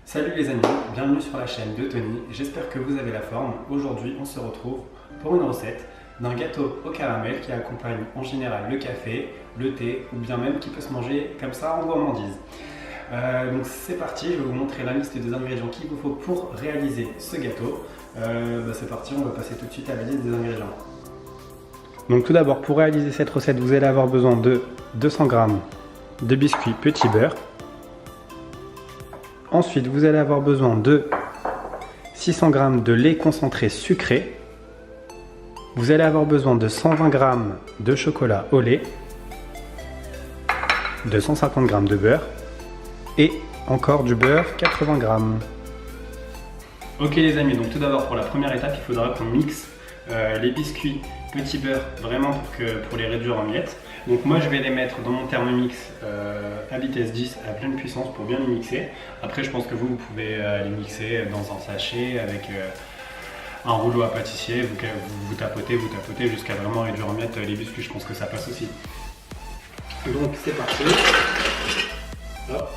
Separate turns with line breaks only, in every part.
Salut les amis, bienvenue sur la chaîne de Tony, j'espère que vous avez la forme. Aujourd'hui on se retrouve pour une recette d'un gâteau au caramel qui accompagne en général le café, le thé ou bien même qui peut se manger comme ça en gourmandise. Donc c'est parti, je vais vous montrer la liste des ingrédients qu'il vous faut pour réaliser ce gâteau. C'est parti, on va passer tout de suite à la liste des ingrédients. Donc tout d'abord, pour réaliser cette recette, vous allez avoir besoin de 200 g de biscuits petit beurre. Ensuite, vous allez avoir besoin de 600 g de lait concentré sucré. Vous allez avoir besoin de 120 g de chocolat au lait, de 150 g de beurre et encore du beurre 80 g. Ok les amis, donc tout d'abord pour la première étape, il faudra qu'on mixe les biscuits petit beurre vraiment pour les réduire en miettes. Donc moi je vais les mettre dans mon Thermomix à vitesse 10 à pleine puissance pour bien les mixer. Après je pense que vous pouvez les mixer dans un sachet avec un rouleau à pâtissier, vous tapotez jusqu'à vraiment réduire en miettes les biscuits, je pense que ça passe aussi. Donc c'est parti. Hop.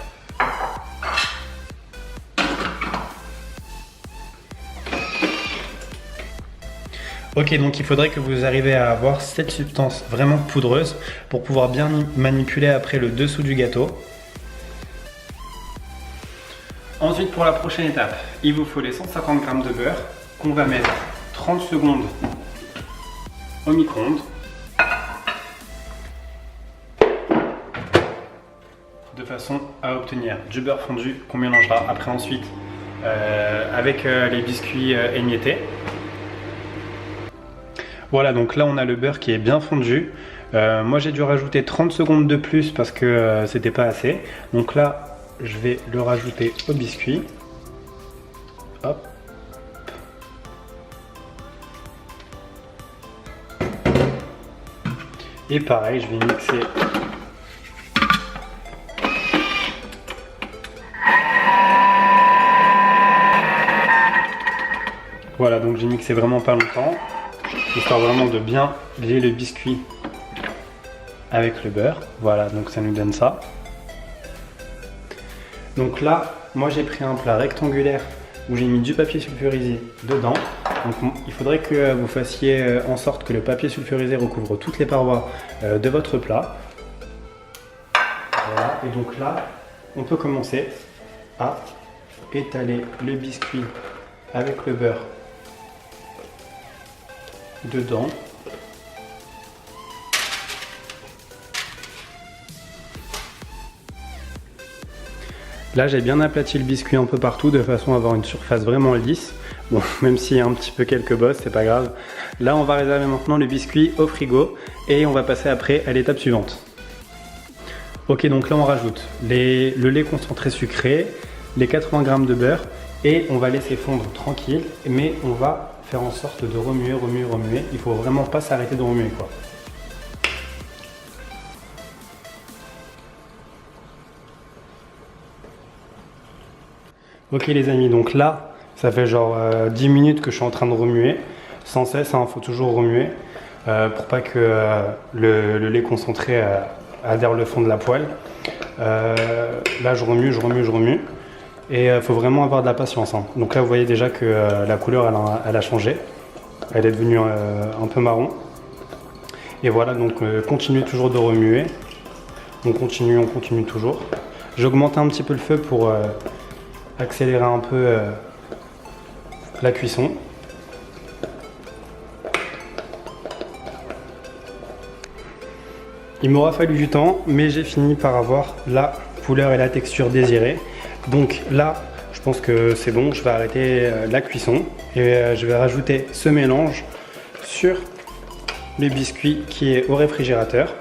Ok, donc il faudrait que vous arriviez à avoir cette substance vraiment poudreuse pour pouvoir bien manipuler après le dessous du gâteau. Ensuite, pour la prochaine étape, il vous faut les 150 g de beurre qu'on va mettre 30 secondes au micro-ondes de façon à obtenir du beurre fondu qu'on mélangera après ensuite avec les biscuits émiettés. Voilà, donc là on a le beurre qui est bien fondu. Moi j'ai dû rajouter 30 secondes de plus parce que c'était pas assez. Donc là je vais le rajouter au biscuit. Hop. Et pareil, je vais mixer. Voilà, donc j'ai mixé vraiment pas longtemps, histoire vraiment de bien lier le biscuit avec le beurre. Voilà, donc ça nous donne ça. Donc là, moi j'ai pris un plat rectangulaire où j'ai mis du papier sulfurisé dedans. Donc il faudrait que vous fassiez en sorte que le papier sulfurisé recouvre toutes les parois de votre plat. Voilà, et donc là, on peut commencer à étaler le biscuit avec le beurre dedans. Là j'ai bien aplati le biscuit un peu partout de façon à avoir une surface vraiment lisse. Bon, même s'il y a un petit peu quelques bosses, c'est pas grave. Là on va réserver maintenant le biscuit au frigo et on va passer après à l'étape suivante. Ok, donc là on rajoute le lait concentré sucré, les 80 g de beurre et on va laisser fondre tranquille, mais on va faire en sorte de remuer. Il faut vraiment pas s'arrêter de remuer quoi. Ok les amis, donc là ça fait genre 10 minutes que je suis en train de remuer sans cesse, hein, faut toujours remuer pour pas que le lait concentré adhère le fond de la poêle. Là je remue et il faut vraiment avoir de la patience, hein. Donc là vous voyez déjà que la couleur elle a changé, elle est devenue un peu marron. Et voilà, donc continuez toujours de remuer, on continue toujours. J'augmente un petit peu le feu pour accélérer un peu la cuisson. Il m'aura fallu du temps, mais j'ai fini par avoir la couleur et la texture désirée. Donc là, je pense que c'est bon, je vais arrêter la cuisson et je vais rajouter ce mélange sur le biscuit qui est au réfrigérateur.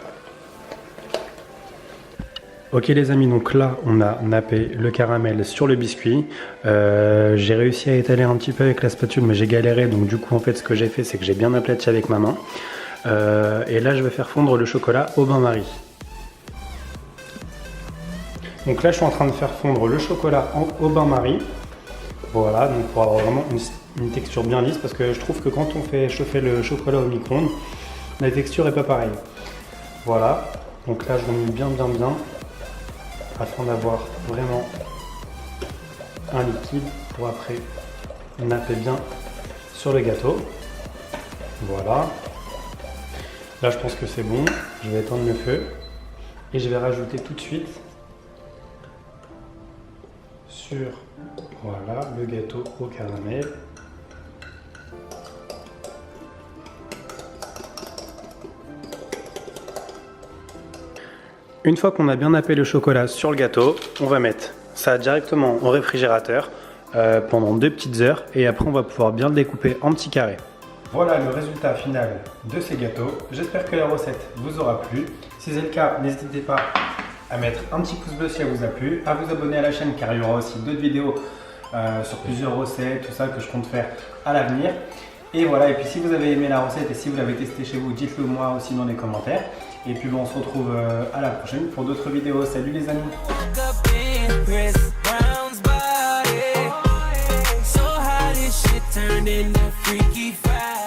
Ok les amis, donc là on a nappé le caramel sur le biscuit. J'ai réussi à étaler un petit peu avec la spatule, mais j'ai galéré, donc du coup en fait ce que j'ai fait c'est que j'ai bien aplati avec ma main. Et là je vais faire fondre le chocolat au bain-marie. Donc là je suis en train de faire fondre le chocolat au bain-marie. Voilà, donc pour avoir vraiment une texture bien lisse, parce que je trouve que quand on fait chauffer le chocolat au micro-ondes, la texture n'est pas pareille. Voilà, donc là je remue bien afin d'avoir vraiment un liquide pour après napper bien sur le gâteau. Voilà. Là, je pense que c'est bon. Je vais éteindre le feu et je vais rajouter tout de suite sur voilà, le gâteau au caramel. Une fois qu'on a bien nappé le chocolat sur le gâteau, on va mettre ça directement au réfrigérateur pendant 2 petites heures et après on va pouvoir bien le découper en petits carrés. Voilà le résultat final de ces gâteaux. J'espère que la recette vous aura plu. Si c'est le cas, n'hésitez pas à mettre un petit pouce bleu si elle vous a plu, à vous abonner à la chaîne car il y aura aussi d'autres vidéos sur plusieurs recettes, tout ça que je compte faire à l'avenir. Et voilà, et puis si vous avez aimé la recette et si vous l'avez testé chez vous, dites-le moi aussi dans les commentaires. Et puis bon, on se retrouve à la prochaine pour d'autres vidéos. Salut les amis! Turned into Freaky Friday.